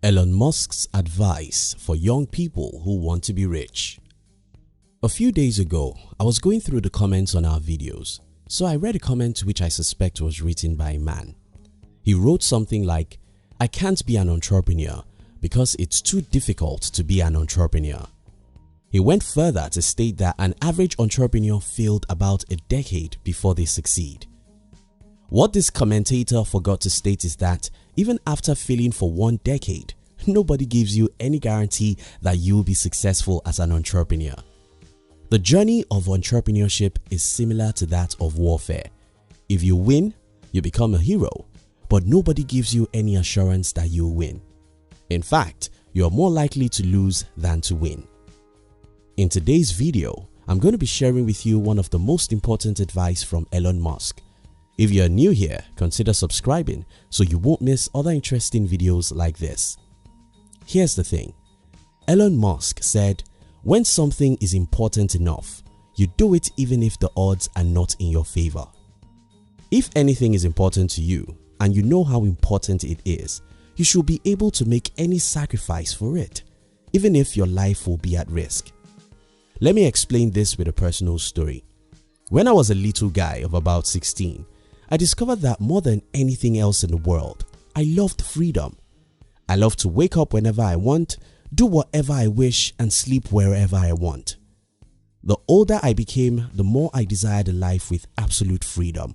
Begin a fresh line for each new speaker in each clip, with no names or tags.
Elon Musk's advice for young people who want to be rich. A few days ago, I was going through the comments on our videos, so I read a comment which I suspect was written by a man. He wrote something like, "I can't be an entrepreneur because it's too difficult to be an entrepreneur." He went further to state that an average entrepreneur failed about a decade before they succeed. What this commentator forgot to state is that even after failing for 1 decade, nobody gives you any guarantee that you will be successful as an entrepreneur. The journey of entrepreneurship is similar to that of warfare. If you win, you become a hero, but nobody gives you any assurance that you'll win. In fact, you are more likely to lose than to win. In today's video, I'm going to be sharing with you one of the most important advice from Elon Musk. If you are new here, consider subscribing so you won't miss other interesting videos like this. Here's the thing. Elon Musk said, when something is important enough, you do it even if the odds are not in your favor. If anything is important to you and you know how important it is, you should be able to make any sacrifice for it, even if your life will be at risk. Let me explain this with a personal story. When I was a little guy of about 16, I discovered that more than anything else in the world, I loved freedom. I loved to wake up whenever I want, do whatever I wish, and sleep wherever I want. The older I became, the more I desired a life with absolute freedom.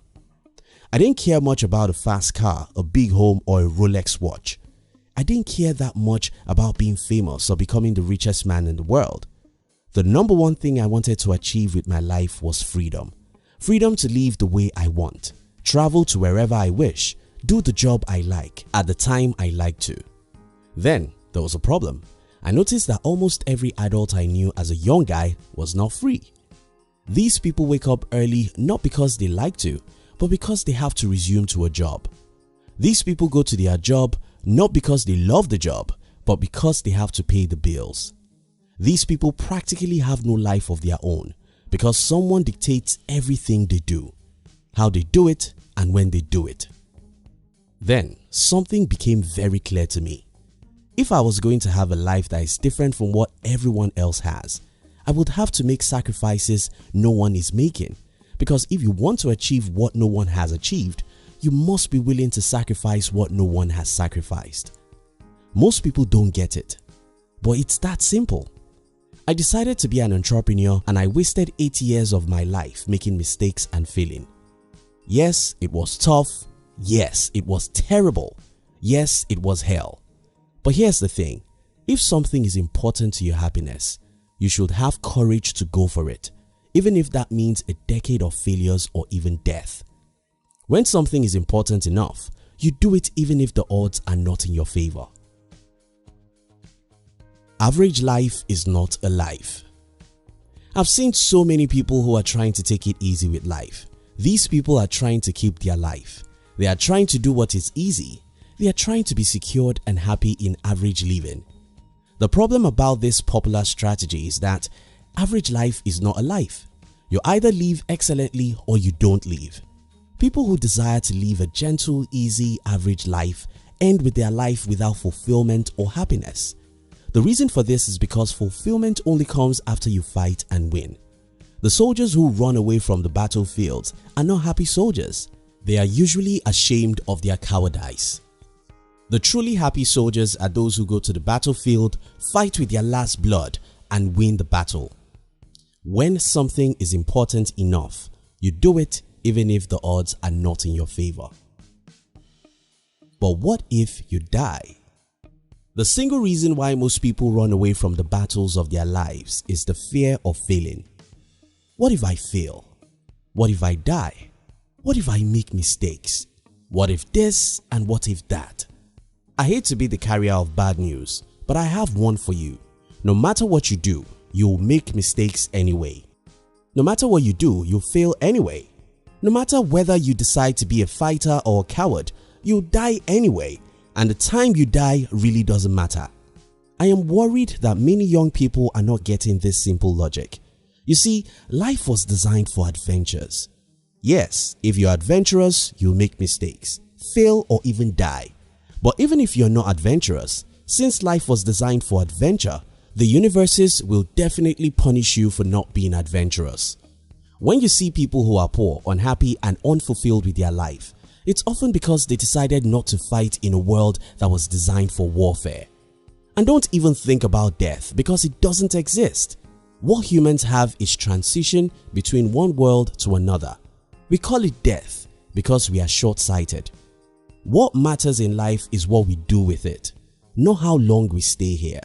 I didn't care much about a fast car, a big home, or a Rolex watch. I didn't care that much about being famous or becoming the richest man in the world. The number one thing I wanted to achieve with my life was freedom. Freedom to live the way I want, travel to wherever I wish, do the job I like at the time I like to. Then there was a problem. I noticed that almost every adult I knew as a young guy was not free. These people wake up early not because they like to, but because they have to resume to a job. These people go to their job not because they love the job, but because they have to pay the bills. These people practically have no life of their own because someone dictates everything they do, how they do it, and when they do it. Then something became very clear to me. If I was going to have a life that is different from what everyone else has, I would have to make sacrifices no one is making, because if you want to achieve what no one has achieved, you must be willing to sacrifice what no one has sacrificed. Most people don't get it, but it's that simple. I decided to be an entrepreneur and I wasted 8 years of my life making mistakes and failing. Yes, it was tough. Yes, it was terrible. Yes, it was hell. But here's the thing, if something is important to your happiness, you should have courage to go for it, even if that means a decade of failures or even death. When something is important enough, you do it even if the odds are not in your favor. Average life is not a life. I've seen so many people who are trying to take it easy with life. These people are trying to keep their life. They are trying to do what is easy. They are trying to be secured and happy in average living. The problem about this popular strategy is that average life is not a life. You either live excellently or you don't live. People who desire to live a gentle, easy, average life end with their life without fulfillment or happiness. The reason for this is because fulfillment only comes after you fight and win. The soldiers who run away from the battlefields are not happy soldiers. They are usually ashamed of their cowardice. The truly happy soldiers are those who go to the battlefield, fight with their last blood, and win the battle. When something is important enough, you do it even if the odds are not in your favor. But what if you die? The single reason why most people run away from the battles of their lives is the fear of failing. What if I fail? What if I die? What if I make mistakes? What if this and what if that? I hate to be the carrier of bad news, but I have one for you. No matter what you do, you'll make mistakes anyway. No matter what you do, you'll fail anyway. No matter whether you decide to be a fighter or a coward, you'll die anyway, and the time you die really doesn't matter. I am worried that many young people are not getting this simple logic. You see, life was designed for adventures. Yes, if you're adventurous, you'll make mistakes, fail, or even die. But even if you're not adventurous, since life was designed for adventure, the universes will definitely punish you for not being adventurous. When you see people who are poor, unhappy and unfulfilled with their life, it's often because they decided not to fight in a world that was designed for warfare. And don't even think about death because it doesn't exist. What humans have is transition between one world to another. We call it death because we are short-sighted. What matters in life is what we do with it, not how long we stay here.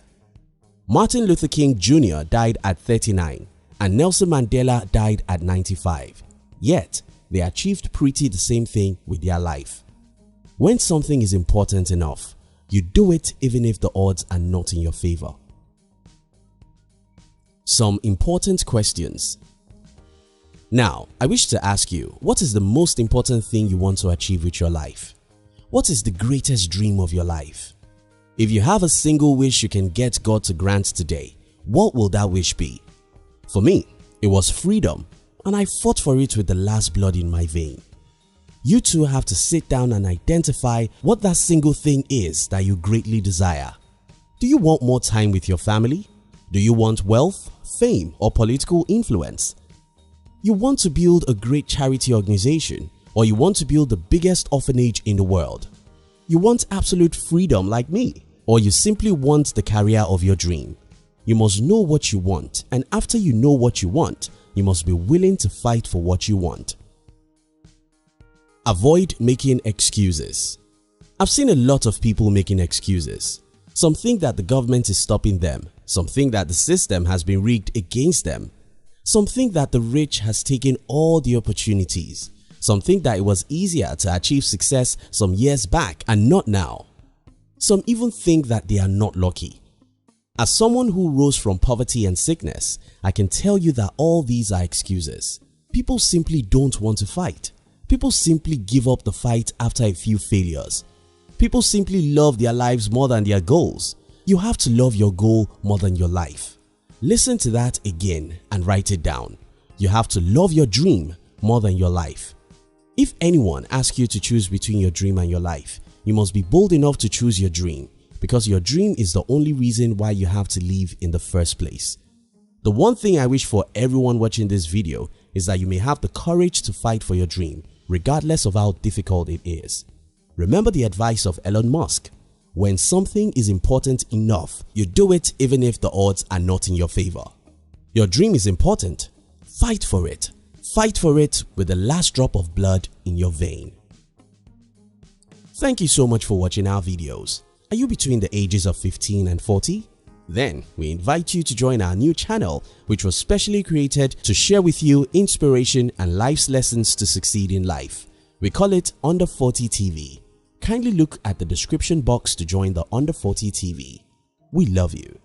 Martin Luther King Jr. died at 39 and Nelson Mandela died at 95. Yet, they achieved pretty the same thing with their life. When something is important enough, you do it even if the odds are not in your favor. Some important questions. Now, I wish to ask you, what is the most important thing you want to achieve with your life? What is the greatest dream of your life? If you have a single wish you can get God to grant today, what will that wish be? For me, it was freedom, and I fought for it with the last blood in my vein. You too have to sit down and identify what that single thing is that you greatly desire. Do you want more time with your family? Do you want wealth, fame, or political influence? You want to build a great charity organization, or you want to build the biggest orphanage in the world? You want absolute freedom like me, or you simply want the career of your dream? You must know what you want, and after you know what you want, you must be willing to fight for what you want. Avoid making excuses. I've seen a lot of people making excuses. Some think that the government is stopping them. Some think that the system has been rigged against them. Some think that the rich has taken all the opportunities. Some think that it was easier to achieve success some years back and not now. Some even think that they are not lucky. As someone who rose from poverty and sickness, I can tell you that all these are excuses. People simply don't want to fight. People simply give up the fight after a few failures. People simply love their lives more than their goals. You have to love your goal more than your life. Listen to that again and write it down. You have to love your dream more than your life. If anyone asks you to choose between your dream and your life, you must be bold enough to choose your dream, because your dream is the only reason why you have to live in the first place. The one thing I wish for everyone watching this video is that you may have the courage to fight for your dream, regardless of how difficult it is. Remember the advice of Elon Musk: when something is important enough, you do it even if the odds are not in your favor. Your dream is important. Fight for it. Fight for it with the last drop of blood in your vein. Thank you so much for watching our videos. Are you between the ages of 15 and 40? Then we invite you to join our new channel, which was specially created to share with you inspiration and life's lessons to succeed in life. We call it Under 40 TV. Kindly look at the description box to join the Under 40 TV. We love you.